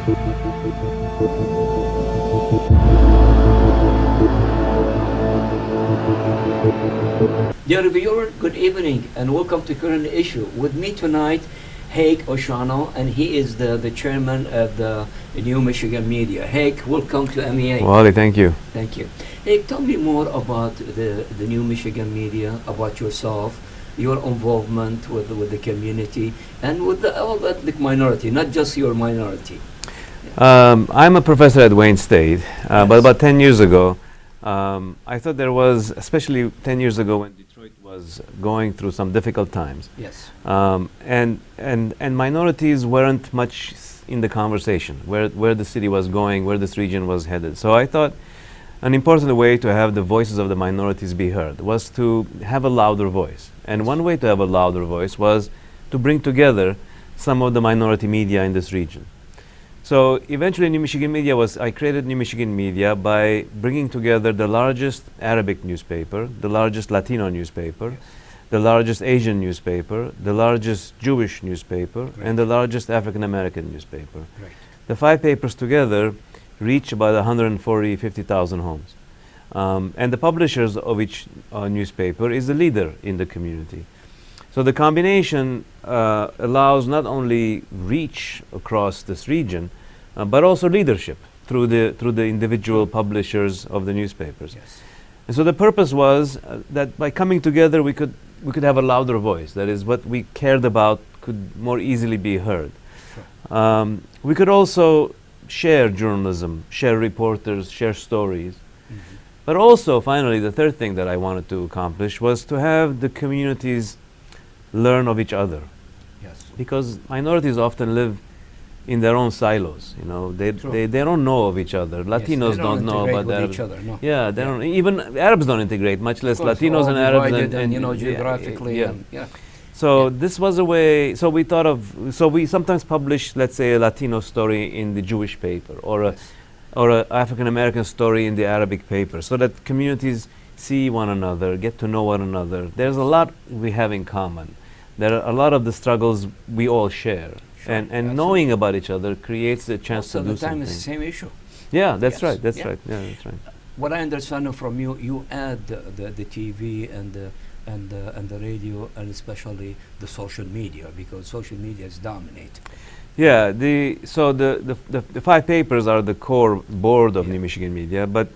Dear viewer, good evening and welcome to Current Issue. With me tonight, Hayg Oshagan, and he is the chairman of the New Michigan Media. Hayg, welcome to MEA. Wally, thank you. Thank you. Hayg, tell me more about the New Michigan Media, about yourself, your involvement with the community and with all the ethnic minority, not just your minority. I'm a professor at Wayne State, but about 10 years ago, I thought there was, especially 10 years ago when Detroit was going through some difficult times. Yes. And minorities weren't much in the conversation, where the city was going, where this region was headed. So I thought an important way to have the voices of the minorities be heard was to have a louder voice. And one way to have a louder voice was to bring together some of the minority media in this region. So eventually New Michigan Media I created New Michigan Media by bringing together the largest Arabic newspaper, the largest Latino newspaper, Yes. the largest Asian newspaper, the largest Jewish newspaper, Right. and the largest African American newspaper. Right. The 5 papers together reach about 50,000 homes. And the publishers of each newspaper is the leader in the community. So the combination allows not only reach across this region, but also leadership through the individual publishers of the newspapers. Yes. And so the purpose was that by coming together, we could have a louder voice. That is, what we cared about could more easily be heard. Sure. We could also share journalism, share reporters, share stories. Mhm. But also, finally, the third thing that I wanted to accomplish was to have the communities learn of each other, Yes. because minorities often live in their own silos. You know, they don't know of each other. Latinos Yes, they don't know integrate about with Arabs. each other. No. Yeah, they don't. Even Arabs don't integrate, much less Of course, Latinos all and Arabs. divided and, you know, yeah, geographically. yeah. And, yeah. So Yeah. this was a way. So we thought of. So we sometimes publish, let's say, a Latino story in the Jewish paper, or Yes. a African American story in the Arabic paper, so that communities see one another, get to know one another. There's a lot we have in common. There are a lot of the struggles we all share, Sure, and absolutely. knowing about each other creates a chance Most of to do the time something. it's the same issue. Yeah, that's Yes, right. That's yeah. right. Yeah, that's right. What I understand from you, you add the TV and the radio, and especially the social media, because social media is dominate. Yeah, the 5 papers are the core board of Yeah. New Michigan Media, but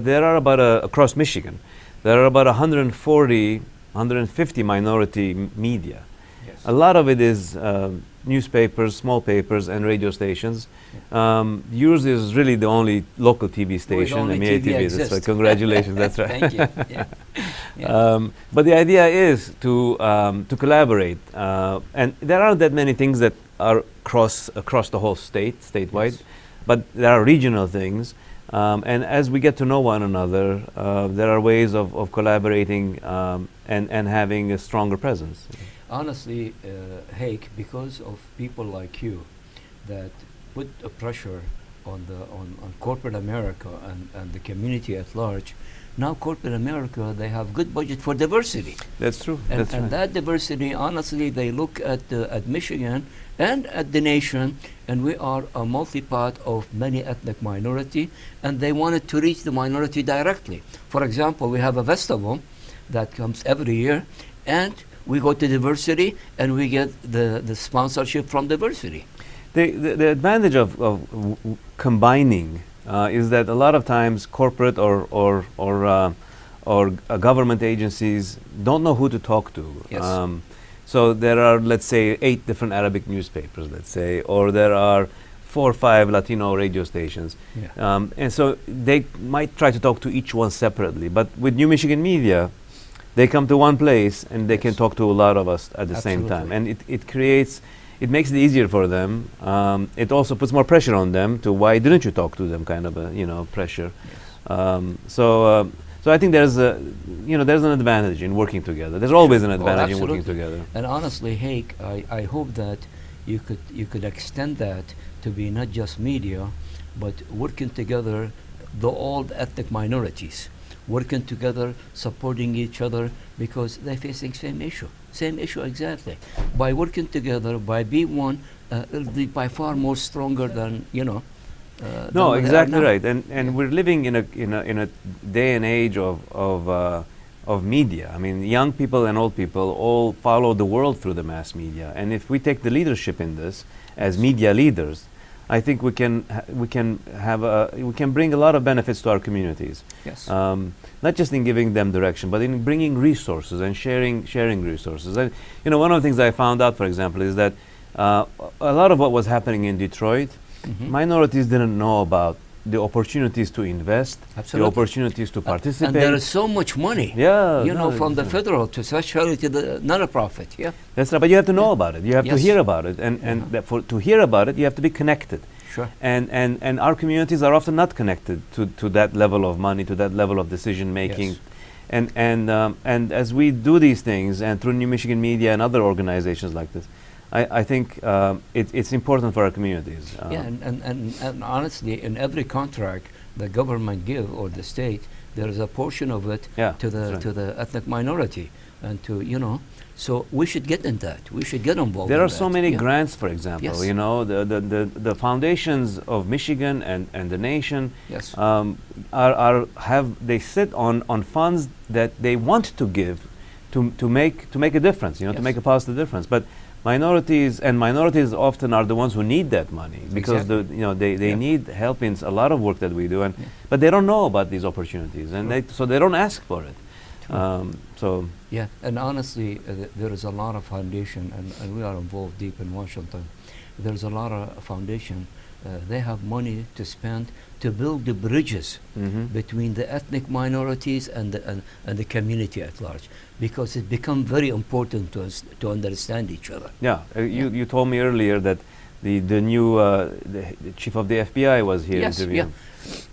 there are about across Michigan, there are about 150 minority media. Yes. A lot of it is newspapers, small papers, and radio stations. Yours is really the only local TV station, only MEA TV TV. That's exists. right. Congratulations. That's right. Thank you. Yeah. Yeah. But the idea is to collaborate, and there aren't that many things that are across the whole statewide, Yes. but there are regional things. And as we get to know one another, there are ways of collaborating and having a stronger presence. Honestly, Hayg, because of people like you that put a pressure on corporate America and the community at large, now corporate America, they have good budget for diversity. That's true. And, That's and right. that diversity, honestly, they look at Michigan and at the nation, and we are a multi-part of many ethnic minority, and they wanted to reach the minority directly. For example, we have a festival that comes every year, and we go to diversity, and we get the sponsorship from diversity. The advantage of combining is that a lot of times corporate or government agencies don't know who to talk to. Yes. So there are, let's say, 8 different Arabic newspapers, let's say, or there are 4 or 5 Latino radio stations. Yeah. And so they might try to talk to each one separately. But with New Michigan Media, they come to one place and they can Yes. talk to a lot of us at the same time. Absolutely. And it makes it easier for them. It also puts more pressure on them to why didn't you talk to them kind of a, pressure. Yes. So I think there's an advantage in working together. There's always an advantage in working absolutely. together. And honestly, Hayg, I hope that you could extend that to be not just media, but working together, all the ethnic minorities, working together, supporting each other, because they're facing same issue exactly. By working together, by being one, it'll be by far more stronger than, than No, what they are exactly now. right. And we're living in a day and age of media. I mean, young people and old people all follow the world through the mass media. And if we take the leadership in this as media leaders, I think we can bring a lot of benefits to our communities. Yes. Not just in giving them direction, but in bringing resources and sharing resources. And one of the things I found out, for example, is that a lot of what was happening in Detroit, minorities didn't know about the opportunities to invest, Absolutely. the opportunities to participate. And there is so much money, Yeah, from the federal to especially to the non-profit. Yeah. That's right. But you have to know about it. You have to Yes. hear about it, and to hear about it, you have to be connected. Sure. And our communities are often not connected to that level of money, to that level of decision making. Yes. And as we do these things, and through New Michigan Media and other organizations like this, I think it's important for our communities. Yeah, and honestly, in every contract the government give or the state, there is a portion of it Yeah, to the that's right. to the ethnic minority, and to so we should get in that. We should get involved. There in are so that. many Yeah. grants, for example. Yes. The foundations of Michigan and the nation Yes. they sit on funds that they want to give to make a difference. To Yes. make a positive difference. But minorities often are the ones who need that money because Exactly. they Yeah. need help in a lot of work that we do, Yeah. but they don't know about these opportunities, and so they don't ask for it. So Yeah, and honestly, there is a lot of foundation, and we are involved deep in Washington. There's a lot of foundation. They have money to spend to build the bridges between the ethnic minorities and the community at large, because it becomes very important to us to understand each other. yeah, you told me earlier that the new the chief of the FBI was here Yes, interviewing.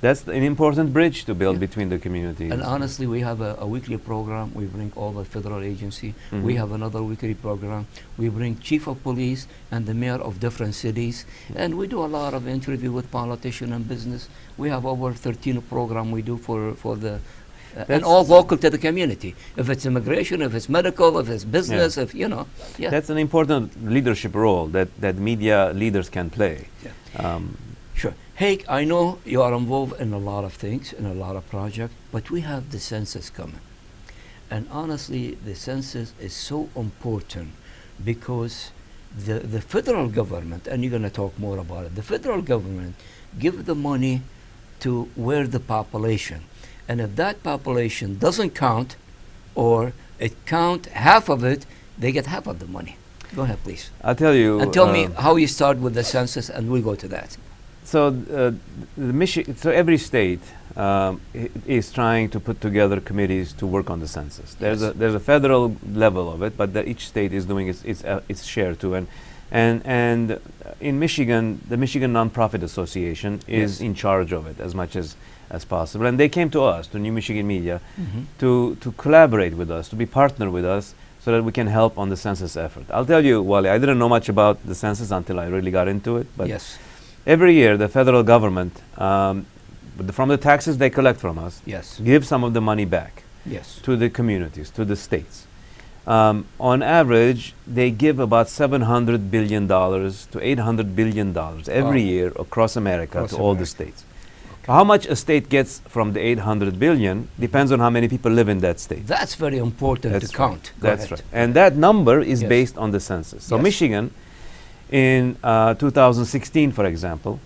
That's an important bridge to build Yeah. between the communities. And honestly, we have a weekly program. We bring all the federal agency. Mhm. We have another weekly program. We bring chief of police and the mayor of different cities. And we do a lot of interview with politicians and business. We have over 13 program we do for the, and That's- all local to the community. If it's immigration, if it's medical, if it's business, if, yeah. That's an important leadership role that media leaders can play. Yeah. Sure. Hayg, I know you are involved in a lot of things, in a lot of projects, but we have the census coming. And honestly, the census is so important because the federal government, and you're going to talk more about it, the federal government give the money to where the population. And if that population doesn't count, or it count half of it, they get half of the money. Go ahead, please. I'll tell you. And tell me how you start with the census, and we'll go to that. So so every state is trying to put together committees to work on the census. There's a federal level of it, but each state is doing its share too. And in Michigan, the Michigan Nonprofit Association is in charge of it as much as possible. And they came to us, to New Michigan Media, to collaborate with us, to be partner with us, so that we can help on the census effort. I'll tell you, Wally, I didn't know much about the census until I really got into it. But Yes. every year, the federal government, from the taxes they collect from us, Yes. give some of the money back Yes. to the communities, to the states. On average, they give about $700 billion to $800 billion every Wow. year across America Across to all the America. states. How much a state gets from the 800 billion depends on how many people live in that state. That's very important That's to right. count. Go That's ahead. right. And that number is Yes. based on the census. So Yes. Michigan, in 2016, for example,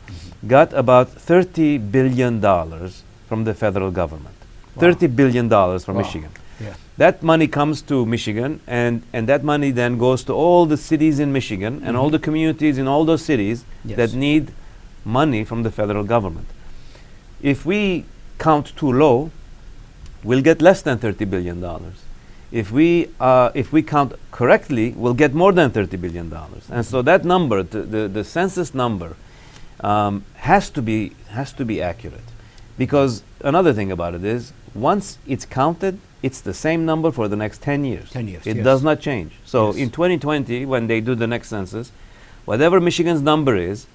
got about $30 billion from the federal government. Wow. $30 billion from Wow. Michigan. Yeah. That money comes to Michigan, and that money then goes to all the cities in Michigan and all the communities in all those cities Yes. that need money from the federal government. If we count too low, we'll get less than $30 billion. If we count correctly, we'll get more than $30 billion. And so that number, the census number, has to be accurate. Because another thing about it is, once it's counted, it's the same number for the next 10 years. 10 years, It yes. does not change. So Yes. in 2020, when they do the next census, whatever Michigan's number is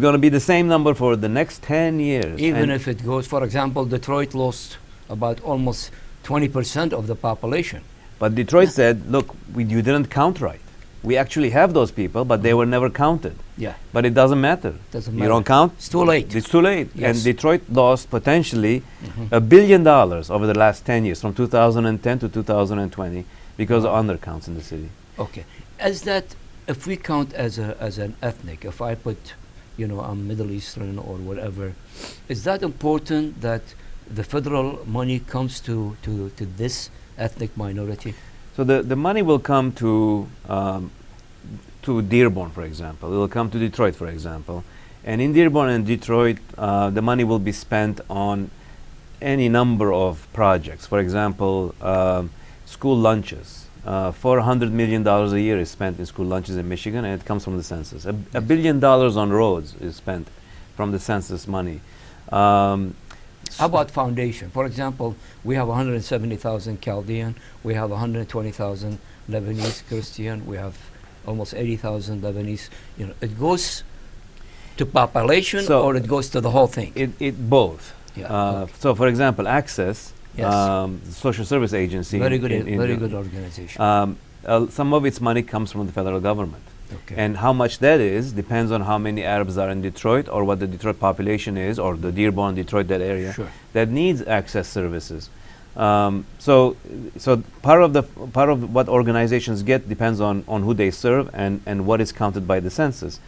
going to be the same number for the next 10 years. Even And if it goes, for example, Detroit lost about almost 20% of the population. But Detroit said, look, you didn't count right. we actually have those people, but they were never counted. Yeah. But it doesn't matter. Doesn't You matter. don't count. It's too late. It's too late. Yes. And Detroit lost potentially Mhm. $1 billion over the last 10 years, from 2010 to 2020, because of undercounts in the city. Okay. As that, if we count as an ethnic, if I put, I'm Middle Eastern or whatever, is that important that the federal money comes to this ethnic minority? So the money will come to Dearborn, for example. It will come to Detroit, for example. And in Dearborn and Detroit, the money will be spent on any number of projects. For example, school lunches. $400 million a year is spent in school lunches in Michigan, and it comes from the census. $1 billion on roads is spent from the census money. How about foundation? For example, we have 170,000 Chaldean, we have 120,000 Lebanese Christian, we have almost 80,000 Lebanese. It goes to population, or it goes to the whole thing? It both. Yeah. Okay. So, for example, Access, Yes. the social service agency. Very good organization. Some of its money comes from the federal government. Okay. And how much that is depends on how many Arabs are in Detroit, or what the Detroit population is, or the Dearborn, Detroit, that area Sure. that needs access services. So part of what organizations get depends on who they serve and what is counted by the census.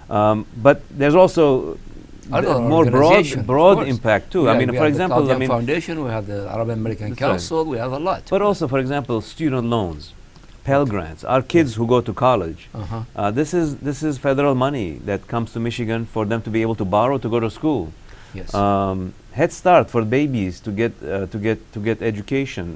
But there's also Other more organization, of broad course. impact too. Yeah, I mean, we for have the example, Chaldean Foundation, we have the Arab American That's right. Council, we have a lot. but also, for example, student loans, Pell Grants. Our kids who go to college, Uh-huh. this is federal money that comes to Michigan for them to be able to borrow to go to school. Yes. Head Start for babies to get education.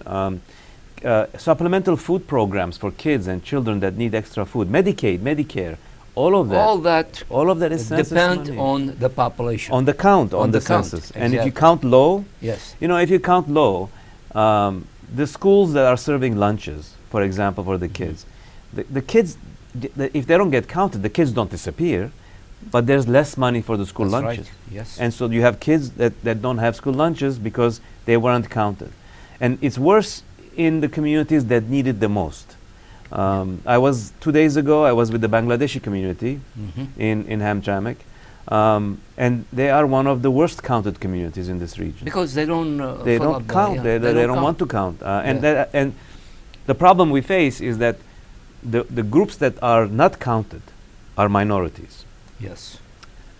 Supplemental food programs for kids and children that need extra food. Medicaid, Medicare, all of that. All of that is census depend money. on the population. On the count, On on the the count, census. And if you exactly. count low, Yes. if you count low, the schools that are serving lunches, for example, for the kids, the kids, if they don't get counted, the kids don't disappear, but there's less money for the school That's lunches. right. Yes. And so you have kids that don't have school lunches because they weren't counted. And it's worse in the communities that need it the most. 2 days ago, I was with the Bangladeshi community Mhm. in Hamtramck, and they are one of the worst counted communities in this region. Because they don't They fill don't up the- count. yeah, They don't want to count. And the problem we face is that the groups that are not counted are minorities. Yes.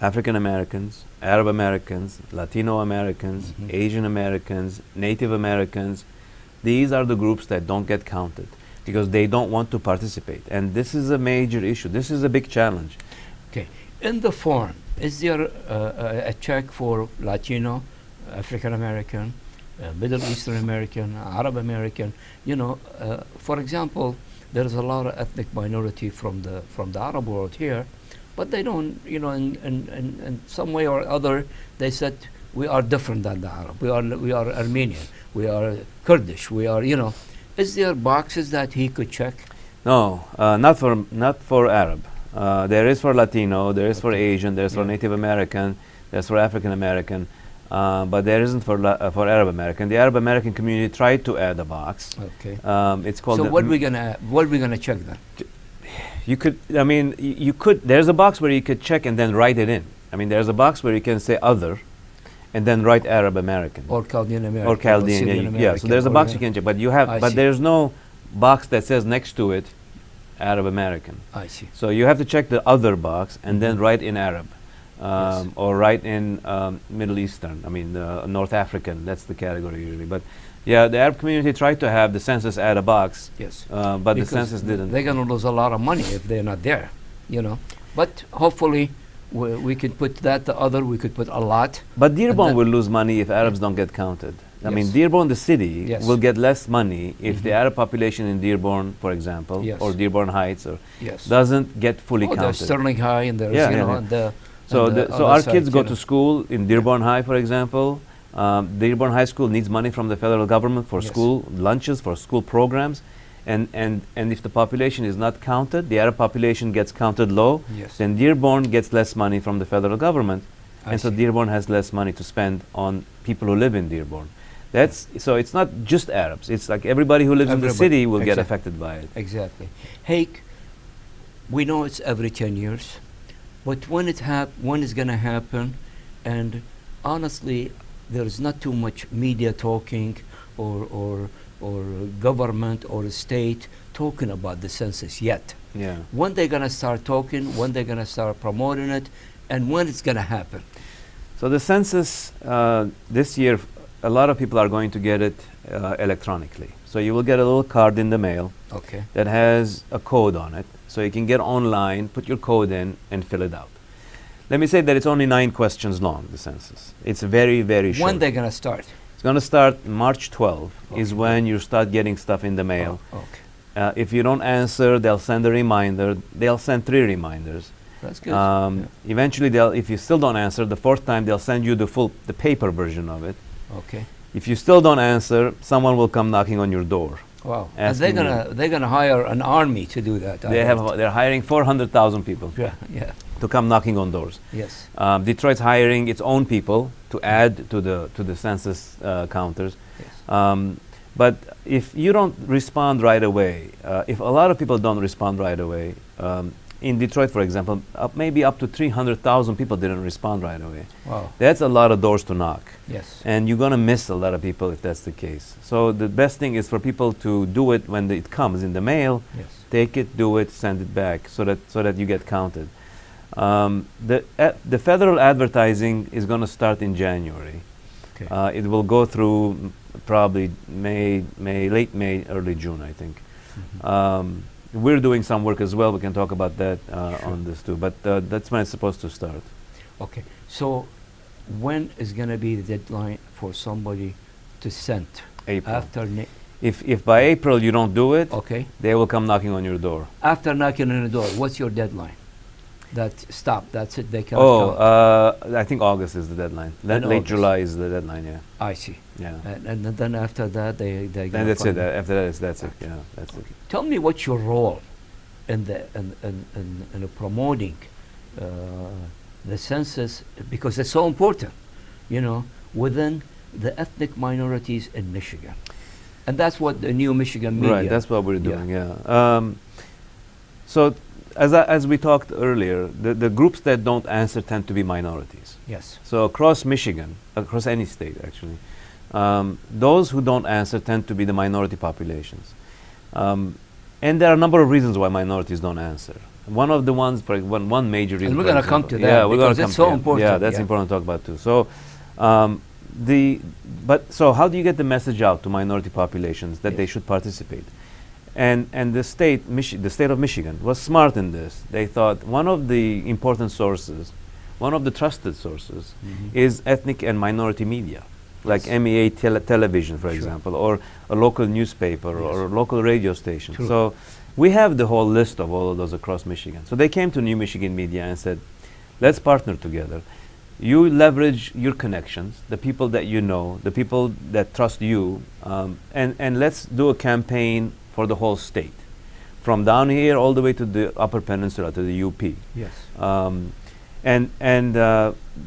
African Americans, Arab Americans, Latino Americans, Mhm. Asian Americans, Native Americans. These are the groups that don't get counted because they don't want to participate. And this is a major issue. This is a big challenge. Okay. In the form, is there a check for Latino, African American, Middle Eastern American, Arab American? For example, there is a lot of ethnic minority from the Arab world here, but they don't. In some way or other, they said we are different than the Arab. We are Armenian. We are Kurdish. We are. Is there boxes that he could check? No, not for Arab. There is for Latino, there is for Asian, there is for Yeah. Native American, there's for African American, but there isn't for Arab American. The Arab American community tried to add a box. Okay. It's called. So the what we gonna check then? You could. I mean, you could. There's a box where you could check and then write it in. I mean, there's a box where you can say other, and then write Arab American Or Chaldean American? or Chaldean. Syrian Yeah, so American, there's a or box you can check, but you I have. But see. there's no box that says next to it Arab American. I see. So you have to check the other box and then Mhm. write in Arab, Yes. or write in Middle Eastern. I mean, North African. That's the category usually. But yeah, the Arab community tried to have the census add a box, Yes. but the Because census didn't. They're going to lose a lot of money if they're not there, But hopefully, we could put that the other. We could put a lot. But Dearborn then- will lose money if Arabs don't get counted. I mean, Yes. Dearborn, the city, Yes. will get less money if the Mhm. Arab population in Dearborn, for example, Yes. or Dearborn Heights, Yes. doesn't get fully There's counted. Sterling High and there's Yeah, yeah, yeah. and the So, and the so other our side, kids go you to know. school in Dearborn High, for example. Dearborn High School needs money from the federal government for Yes. school lunches, for school programs. And if the population is not counted, the Arab population gets counted low, Yes. then Dearborn gets less money from the federal government. I And so see. Dearborn has less money to spend on people who live in Dearborn. So it's not just Arabs. It's like everybody who lives in the Everybody, city will get exactly. affected by it. Exactly. Hayg, we know it's every 10 years, but when it's going to happen, and honestly, there is not too much media talking or government or state talking about the census yet. Yeah. When they're going to start talking, when they're going to start promoting it, and when it's going to happen. So the census this year, a lot of people are going to get it electronically. So you will get a little card in the mail Okay. that has a code on it. So you can get online, put your code in, and fill it out. Let me say that it's only 9 questions long, the census. It's very, very short. When they're going to start? It's going to start March 12 is Okay. when you start getting stuff in the mail. Oh, okay. If you don't answer, they'll send a reminder. They'll send 3 reminders. That's good. Yeah. Eventually, if you still don't answer, the 4th time they'll send you the paper version of it. Okay. If you still don't answer, someone will come knocking on your door. Wow. And they're asking gonna hire an army to do that. They're hiring 400,000 people Yeah. Yeah. to come knocking on doors. Yes. Detroit's hiring its own people to add to the census counters. Yes. But if you don't respond right away, if a lot of people don't respond right away, in Detroit, for example, maybe up to 300,000 people didn't respond right away. Wow. That's a lot of doors to knock. Yes. And you're going to miss a lot of people if that's the case. So the best thing is for people to do it when it comes in the mail. Yes. Take it, do it, send it back so that you get counted. The federal advertising is going to start in January. Okay. It will go through probably late May, early June, I think. Mhm. We're doing some work as well. We can talk about that Sure. on this too. But that's when it's supposed to start. Okay. So, when is going to be the deadline for somebody to send? April. After If by April you don't do it, okay. they will come knocking on your door. After knocking on the door, what's your deadline? Stop. That's it. They cannot count. I think August is the deadline. In Late August. July is the deadline. Yeah. I see. Yeah. And then after that, they Then gonna that's it. find- After that, that's it. Yeah, that's it. Tell me what's your role in the promoting the census, because it's so important, within the ethnic minorities in Michigan, and that's what the New Michigan Media. Right. That's what we're Yeah. doing. Yeah. So as we talked earlier, the groups that don't answer tend to be minorities. Yes. So across Michigan, across any state actually, those who don't answer tend to be the minority populations. And there are a number of reasons why minorities don't answer. One of the ones, one major reason. And we're for going to come example- to that, Yeah, we're going because to come it's so to it. important. Yeah, that's important to talk about too. So, so how do you get the message out to minority populations that they Yes. should participate? And the state of Michigan was smart in this. They thought one of the important sources, one of the trusted sources, Mhm. is ethnic and minority media, like Yes. MEA television, for Sure. example, or a local newspaper or a Yes. local radio station. True. So we have the whole list of all of those across Michigan. So they came to New Michigan Media and said, let's partner together. You leverage your connections, the people that you know, the people that trust you, and let's do a campaign for the whole state, from down here all the way to the Upper Peninsula, to the UP. Yes. And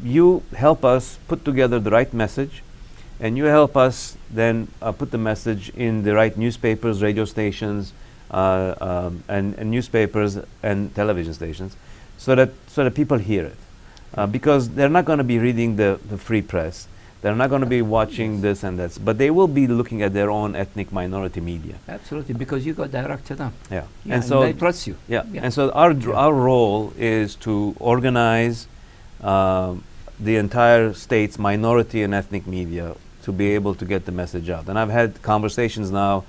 you help us put together the right message, and you help us then put the message in the right newspapers, radio stations, and newspapers and television stations, so that people hear it. Because they're not going to be reading the free press. They're not going to be watching this and that, but they will be looking at their own ethnic minority media. Absolutely, because you go direct to them. Yeah. Yeah, And so they trust you. yeah. Yeah. And so our role is to organize the entire state's minority and ethnic media to be able to get the message out. And I've had conversations now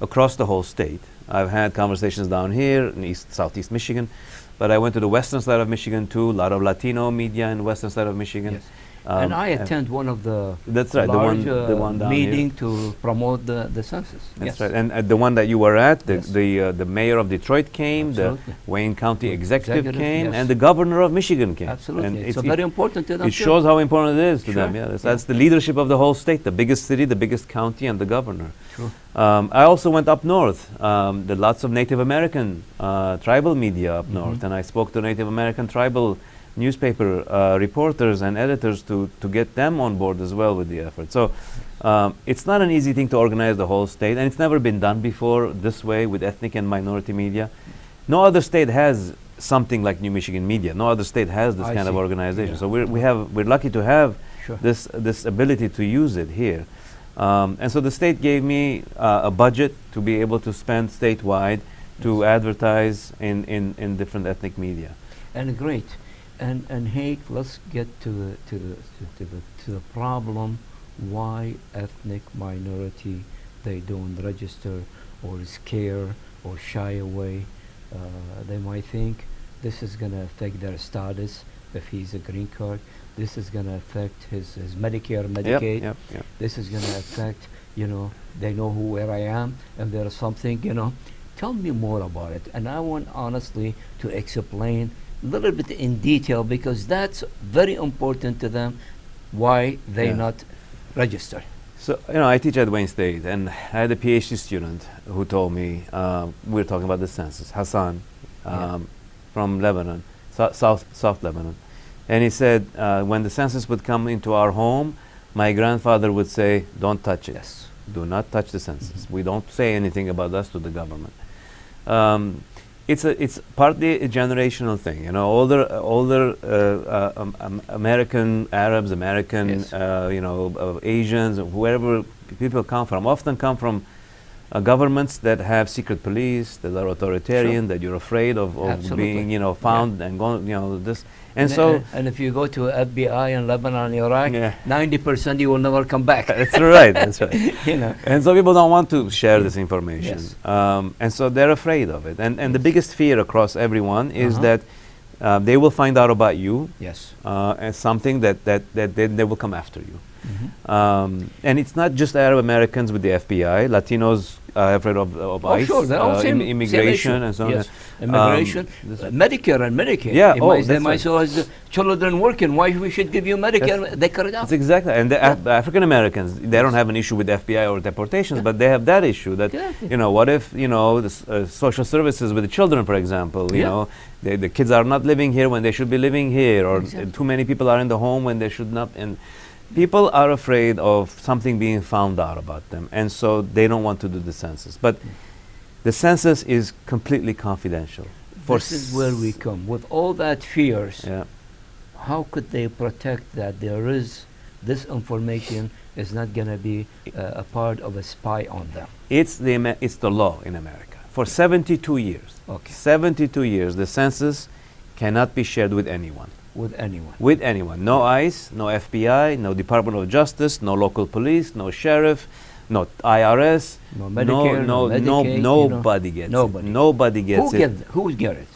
across the whole state. I've had conversations down here in southeast Michigan, but I went to the western side of Michigan too. A lot of Latino media in the western side of Michigan. Yes. And I attend one of the That's right, large the one down meeting here. to promote the census. That's Yes. right. And at the one that you were at, Yes. the mayor of Detroit came, Absolutely. the Wayne County executive came, yes. and the governor of Michigan came. Absolutely. And It's very important to them. it too. shows how important it is to them. Sure. Yeah, that's, Yeah. that's the leadership of the whole state, the biggest city, the biggest county, and the governor. Sure. I also went up north. There are lots of Native American tribal media up north, Mhm. and I spoke to Native American tribal newspaper reporters and editors to get them on board as well with the effort. So it's not an easy thing to organize the whole state, and it's never been done before this way with ethnic and minority media. No other state has something like New Michigan Media. No other state has this I kind of see. organization. Yeah. So we're lucky to have Sure. this ability to use it here. And so the state gave me a budget to be able to spend statewide to advertise in different ethnic media. And great. And Hayg, let's get to the problem why ethnic minority they don't register or scare or shy away. They might think this is going to affect their status if he's a green card. This is going to affect his Medicare, Medicaid. Yep. This is going to affect, they know where I am, and there's something. Tell me more about it. And I want honestly to explain a little bit in detail, because that's very important to them, why they Yeah. not register. So, I teach at Wayne State, and I had a PhD student who told me, we were talking about the census, Hassan, from Lebanon, South Lebanon. And he said, when the census would come into our home, my grandfather would say, don't touch it. Yes. Do not touch the census. We don't say anything about us to the government. It's partly a generational thing. Older American Arabs, American, Yes. Asians, wherever people come from, often come from governments that have secret police, that are authoritarian, that you're afraid of Absolutely. being, found and going, this. And And if you go to FBI in Lebanon and Iraq, Yeah. 90% you will never come back. That's right. That's right. You know. And so people don't want to share this information. Yes. And so they're afraid of it. And the biggest fear across everyone is Uh-huh. that they will find out about you Yes. as something that they will come after you. Mhm. And it's not just Arab Americans with the FBI. Latinos are afraid of Oh, ICE, sure. They're all same immigration, issue. and so on. Yes. Immigration, this- Medicare and Medicaid. Yeah, They that's might right. say, as children working, why we should give you Medicare? They cut it out. That's exactly. And the African Americans, they don't have an issue with FBI or deportations, but they have that issue that, Exactly. what if, the social services with the children, for example, the kids are not living here when they should be living here, or Exactly. too many people are in the home when they should not. And people are afraid of something being found out about them, and so they don't want to do the census. But the census is completely confidential. This is where we come. With all that fears, Yeah. how could they protect that there is this information is not going to be a part of a spy on them? It's the law in America. For 72 years. Okay. 72 years, the census cannot be shared with anyone. With anyone. With anyone. No ICE, no FBI, no Department of Justice, no local police, no sheriff, no IRS, No Medicare, no Medicaid, nobody gets nobody. it. Nobody gets it. Who get it?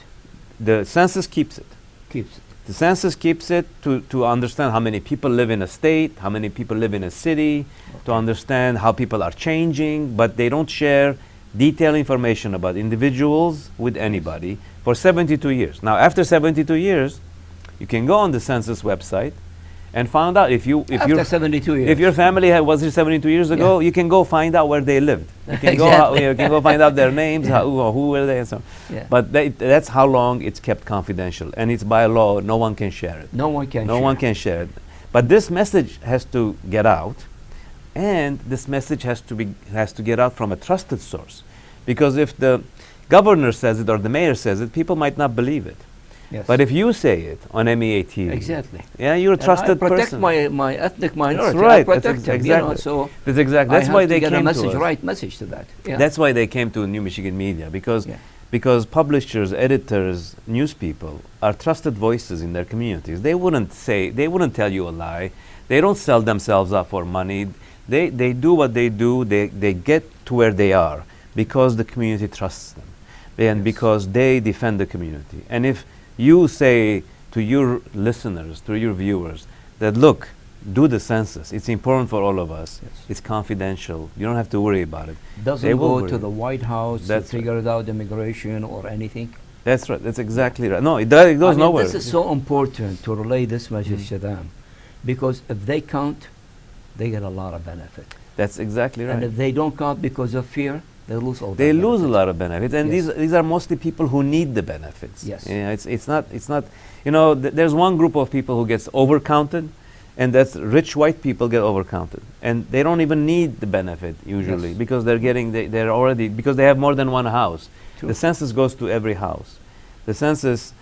The census keeps it. Keeps it. The census keeps it to understand how many people live in a state, how many people live in a city, to understand how people are changing, but they don't share detailed information about individuals with anybody for 72 years. Now, after 72 years, you can go on the census website and find out if After 72 years. if your family was here 72 years ago, you can go find out where they lived. You can Exactly. you can go find out their names, who were they, and so on. Yeah. But that's how long it's kept confidential, and it's by law. No one can share it. No one can No share. one can share it. But this message has to get out, and this message has to get out from a trusted source, because if the governor says it or the mayor says it, people might not believe it. Yes. But if you say it on MEA TV, Exactly. yeah, you're a And trusted I protect person. my ethnic minority. right. I protect That's them, exactly. so That's exactly. I That's have why to they get came a message, to us. right message to that. Yeah. That's why they came to New Michigan Media, because Yeah. because publishers, editors, news people are trusted voices in their communities. They wouldn't tell you a lie. They don't sell themselves up for money. They do what they do. They get to where they are because the community trusts them, and Yes. because they defend the community. And if you say to your listeners, to your viewers, that look, do the census. It's important for all of us. Yes. It's confidential. You don't have to worry about it. They Doesn't will go worry. to the White House That's to figure it out immigration or anything. That's right. That's exactly right. No, it goes I mean, nowhere. This is so important to relay this message to them, because if they count, they get a lot of benefit. That's exactly right. And if they don't count because of fear, they lose all. They that lose a benefit. lot of benefits, and Yes. these are mostly people who need the benefits. Yes. Yeah, it's not. There's one group of people who gets overcounted, and that's rich white people get overcounted, and they don't even need the benefit usually Yes. because they're already because they have more than one house. True. The census goes to every house. The census,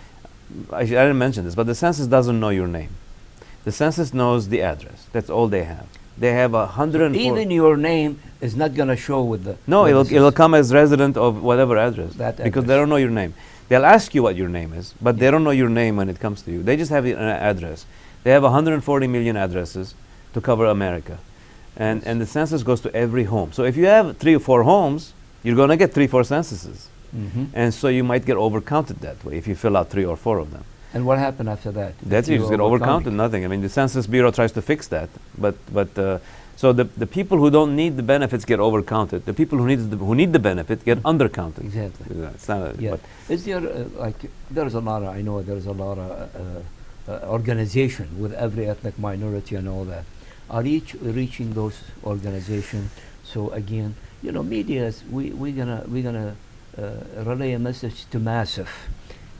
I didn't mention this, but the census doesn't know your name. The census knows the address. That's all they have. They have 104. Even your name is not going to show with the. No, with it'll come as resident of whatever address. That because address. they don't know your name. They'll ask you what your name is, but they don't know your name when it comes to you. They just have an address. They have 140 million addresses to cover America. And the census goes to every home. So if you have 3 or 4 homes, you're going to get 3 or 4 censuses. Mm-hmm. And so you might get overcounted that way if you fill out 3 or 4 of them. And what happened after that? That's you just get overcounted, nothing. I mean, the Census Bureau tries to fix that. So the people who don't need the benefits get overcounted. The people who need the benefit get undercounted. Exactly. It's not a, Yeah. but Is there there's a lot of, I know there's a lot of organization with every ethnic minority and all that. Are reaching those organizations? So again, media is, we're gonna relay a message to massive,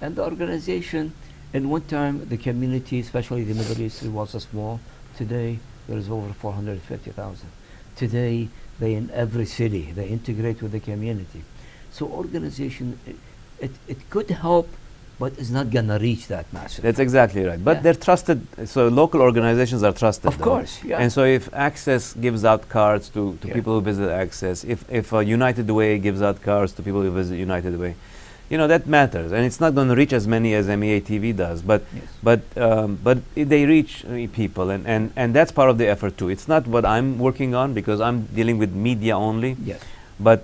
and the organization. In one time, the community, especially the Middle East, it was small. Today, there is over 450,000. Today, they in every city, they integrate with the community. So organization, it could help, but it's not gonna reach that massive. that's exactly right. But Yeah. they're trusted. So local organizations are trusted. Of though. course, yeah. And so if Access gives out cards to Yeah. people who visit Access, if United Way gives out cards to people who visit United Way, that matters. And it's not going to reach as many as MEA TV does, but Yes. they reach people, and that's part of the effort too. It's not what I'm working on because I'm dealing with media only. Yes. But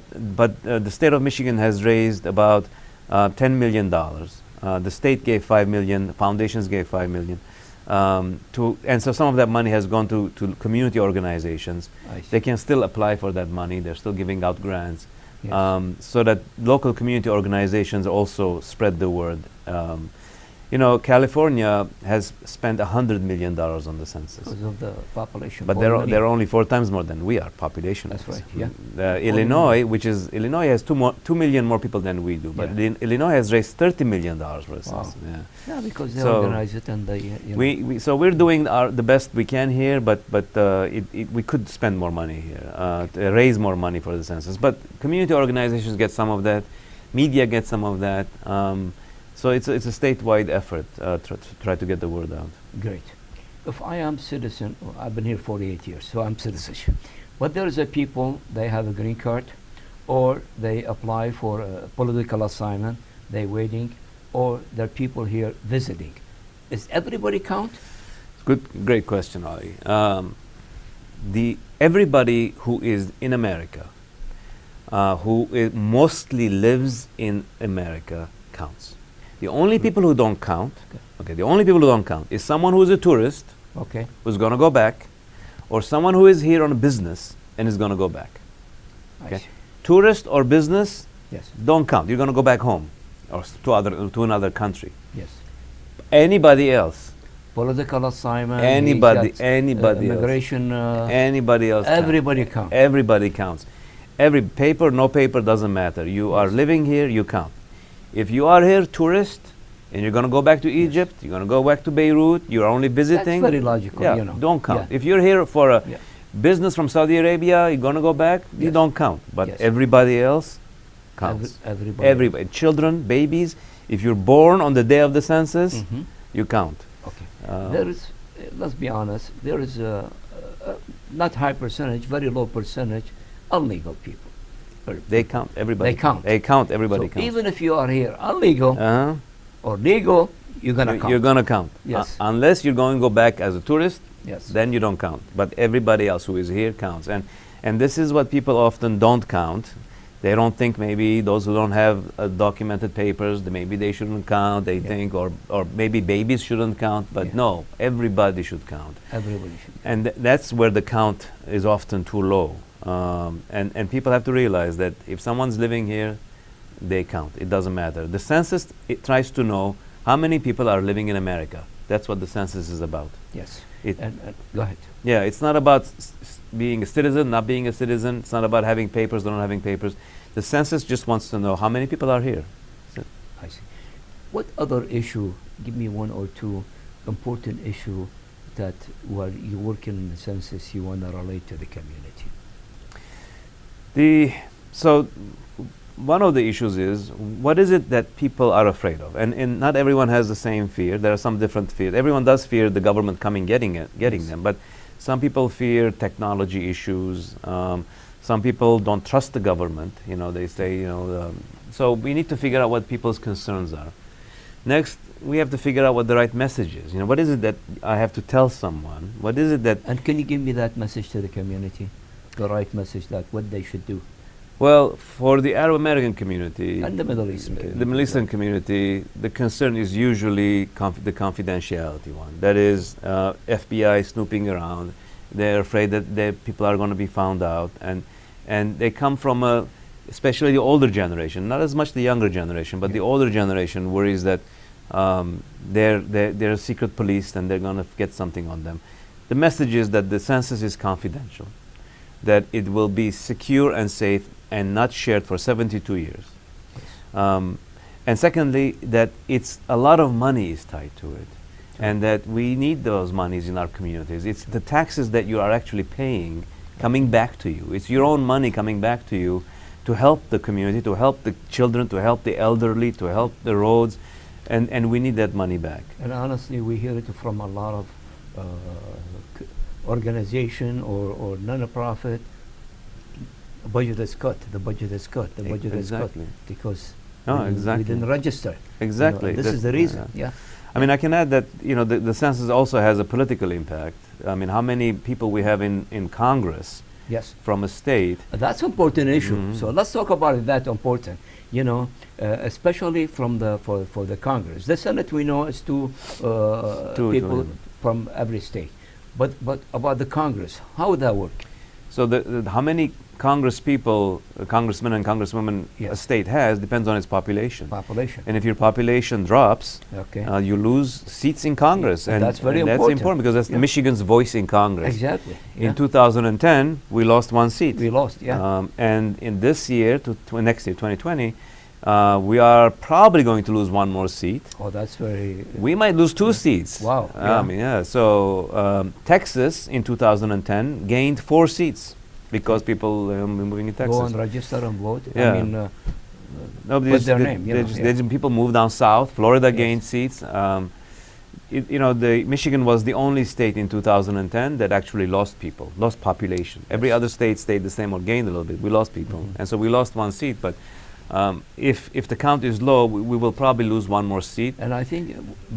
the state of Michigan has raised about $10 million. The state gave $5 million. Foundations gave $5 million. And so some of that money has gone to community organizations. I see. They can still apply for that money. They're still giving out grants. Yes. So that local community organizations also spread the word. California has spent $100 million on the census. Because of the population. But 4 they're million. only 4 times more than we are, population. That's right, yeah. Illinois, Illinois has 2 million more people than we do, but Yeah. Illinois has raised $30 million for the census. Yeah. Yeah, because they So organize it and they. So we're doing the best we can here, but we could spend more money here, to raise more money for the census. But community organizations get some of that, media gets some of that. So it's a statewide effort to try to get the word out. Great. If I am citizen, I've been here 48 years, so I'm citizenship. But there is a people, they have a green card, or they apply for a political assignment, they waiting, or there are people here visiting. Is everybody count? Great question, Ali. Everybody who is in America, who mostly lives in America, counts. The only people who don't count, the only people who don't count is someone who is a tourist, Okay. who's going to go back, or someone who is here on a business and is going to go back. I Okay. see. Tourist or business Yes. don't count. You're going to go back home or to another country. Yes. Anybody else, Political assignment. anybody else. Immigration, anybody else, Everybody counts. everybody counts. Every paper, no paper, doesn't matter. You are living here, you count. If you are here, tourist, and you're going to go back to Egypt, you're going to go back to Beirut, you're only visiting. That's very logical, Yeah, don't count. Yeah. If you're here for a Yeah. business from Saudi Arabia, you're going to go back, you Yes. don't count. But Yes. everybody else counts. Everybody. Everybody, children, babies. If you're born on the day of the census, Mhm. you count. Okay. Uh, There is, let's be honest, there is a not high percentage, very low percentage, illegal people. They count. Everybody. They count. They count. Everybody So counts. even if you are here illegal Uh-huh. or legal, you're gonna count. You're going to count. Yes. Unless you're going to go back as a tourist, Yes. then you don't count. But everybody else who is here counts. And this is what people often don't count. They don't think maybe those who don't have documented papers, maybe they shouldn't count. They think, or maybe babies shouldn't count. But Yeah. no, everybody should count. Everybody should. And that's where the count is often too low. And people have to realize that if someone's living here, they count. It doesn't matter. The census, it tries to know how many people are living in America. That's what the census is about. Yes. It- And go ahead. Yeah, it's not about being a citizen, not being a citizen. It's not about having papers, not having papers. The census just wants to know how many people are here. I see. What other issue? Give me one or two important issue that while you work in the census you want to relate to the community. So one of the issues is, what is it that people are afraid of? And not everyone has the same fear. There are some different fears. Everyone does fear the government coming getting Yes. them, but some people fear technology issues. Some people don't trust the government. You know, they say, you know, so we need to figure out what people's concerns are. Next, we have to figure out what the right message is. You know, what is it that I have to tell someone? What is it that... And can you give me that message to the community? The right message, that what they should do? Well, for the Arab American community, And the Middle Eastern community. the Middle Eastern community, the concern is usually the confidentiality one. That is, FBI snooping around. They're afraid that people are going to be found out, and they come from especially the older generation, not as much the younger generation, but the older generation worries that they're secret police and they're going to get something on them. The message is that the census is confidential, that it will be secure and safe and not shared for 72 years. And secondly, that it's a lot of money is tied to it, and that we need those monies in our communities. It's the taxes that you are actually paying coming back to you. It's your own money coming back to you to help the community, to help the children, to help the elderly, to help the roads, and we need that money back. And honestly, we hear it from a lot of organization or non-profit. Budget is cut. The budget is cut. The budget is cut Exactly. because Oh, we exactly. didn't register. Exactly. You know, this That- is the reason. Yeah. I mean, I can add that, you know, the census also has a political impact. I mean, how many people we have in Congress Yes. from a state. That's important issue. Mhm. So let's talk about it. That important. You know, especially from for the Congress. The Senate we know is two people women. from every state. But about the Congress, how would that work? So how many Congress people, congressmen and congresswomen a Yes. state has depends on its population. Population. And if your population drops, Okay. you lose seats in Congress. And that's very That's important. important because that's Yeah. Michigan's voice in Congress. Exactly. In Yeah. 2010, we lost one seat. We lost. Yeah. And in this year, next year, 2020, we are probably going to lose one more seat. Oh, that's very. We might lose two seats. Wow, I yeah. mean, yeah. So Texas in 2010 gained 4 seats because people moving in Texas. Go and register and vote. Yeah. I mean, No, put their name, you know, yeah. people moved down south. Florida Yes. gained seats. You know, Michigan was the only state in 2010 that actually lost people, lost population. Every Yes. other state stayed the same or gained a little bit. We lost people, Mhm. and so we lost one seat. But if the count is low, we will probably lose one more seat. and I think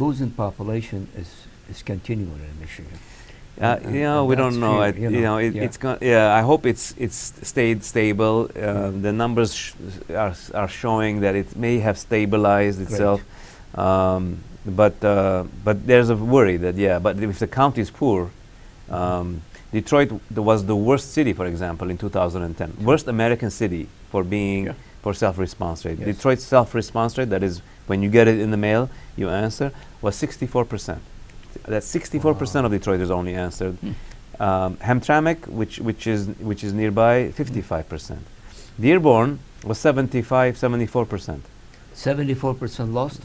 losing population is continuing in Michigan. You know, we don't that's know. fear, you know, yeah. It's I hope it's stayed stable. The numbers are showing that it may have stabilized Great. itself. But there's a worry that but if the count is poor, Detroit was the worst city, for example, in 2010. Worst American city for being Yeah. for self-response rate. Yes. Detroit's self-response rate, that is when you get it in the mail, you answer, was 64%. That's 64% of Detroiters only answered. Hamtramck, which is nearby, 55%. Dearborn was 74%. 74% lost.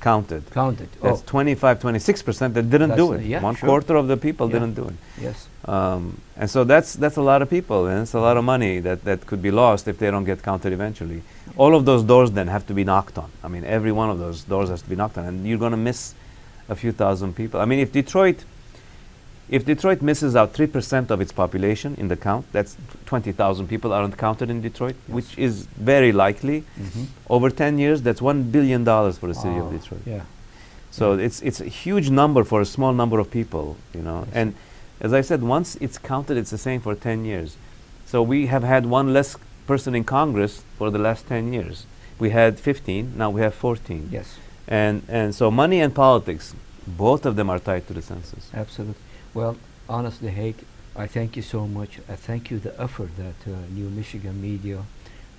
Counted. Counted. That's 26% that didn't do That's, it. yeah, One sure. quarter of the people Yeah. didn't do it. Yes. And so that's a lot of people, and it's a lot of money that could be lost if they don't get counted eventually. All of those doors then have to be knocked on. I mean, every one of those doors has to be knocked on, and you're going to miss a few thousand people. I mean, if Detroit misses out 3% of its population in the count, that's 20,000 people aren't counted in Detroit, Yes. which is very likely. Mhm. Over 10 years, that's $1 billion for the city of Wow. Detroit. Yeah. So it's a huge number for a small number of people, you know. Yes. And as I said, once it's counted, it's the same for 10 years. So we have had one less person in Congress for the last 10 years. We had 15, now we have 14. Yes. And so money and politics, both of them are tied to the census. Absolutely. Well, honestly, Hayg, I thank you so much. I thank you the effort that New Michigan Media,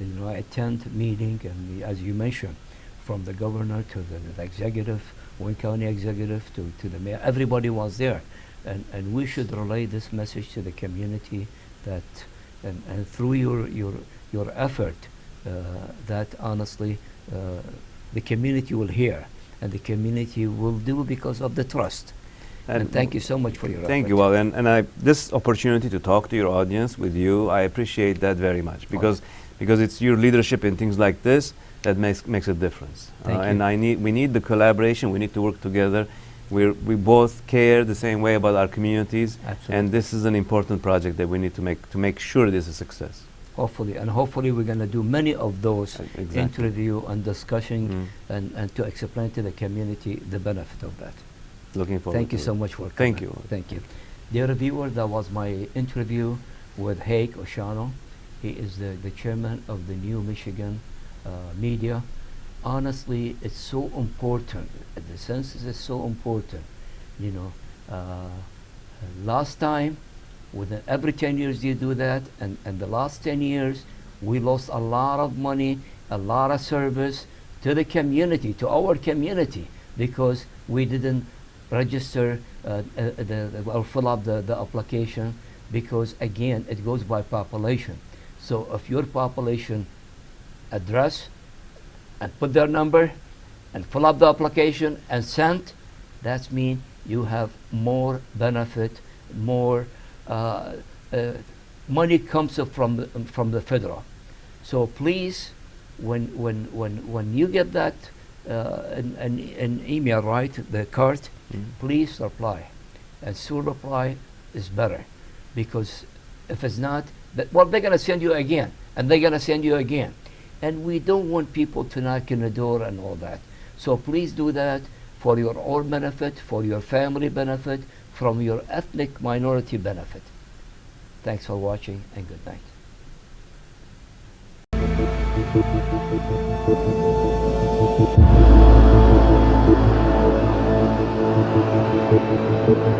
I attend meeting, and as you mentioned, from the governor to the executive, Wayne County executive to the mayor, everybody was there, and we should relay this message to the community that, and through your effort, that honestly the community will hear, and the community will do because of the trust. And thank you so much for your Thank effort. you, Wally. And this opportunity to talk to your audience with you, I appreciate that very much, because because it's your leadership in things like this that makes a difference. Thank you. And we need the collaboration. We need to work together. We both care the same way about our communities, Absolutely. and this is an important project that we need to make sure it is a success. Hopefully we're going to do many of those Exactly. interview and discussion and to explain to the community the benefit of that. Looking forward. Thank you to so it. much for coming. Thank you. Thank you. Dear viewers, that was my interview with Hayg Oshagan. He is the chairman of the New Michigan Media. Honestly, it's so important. The census is so important. You know, last time, within every 10 years you do that, and the last 10 years, we lost a lot of money, a lot of service to the community, to our community, because we didn't register or fill up the application, because again, it goes by population. So if your population address and put their number and fill up the application and send, that means you have more benefit, more money comes up from the federal. So please, when you get that an email, right, the card, please reply. And soon reply is better, because if it's not, well, they're going to send you again, and they're going to send you again. And we don't want people to knock on the door and all that. So please do that for your own benefit, for your family benefit, from your ethnic minority benefit. Thanks for watching, and good night.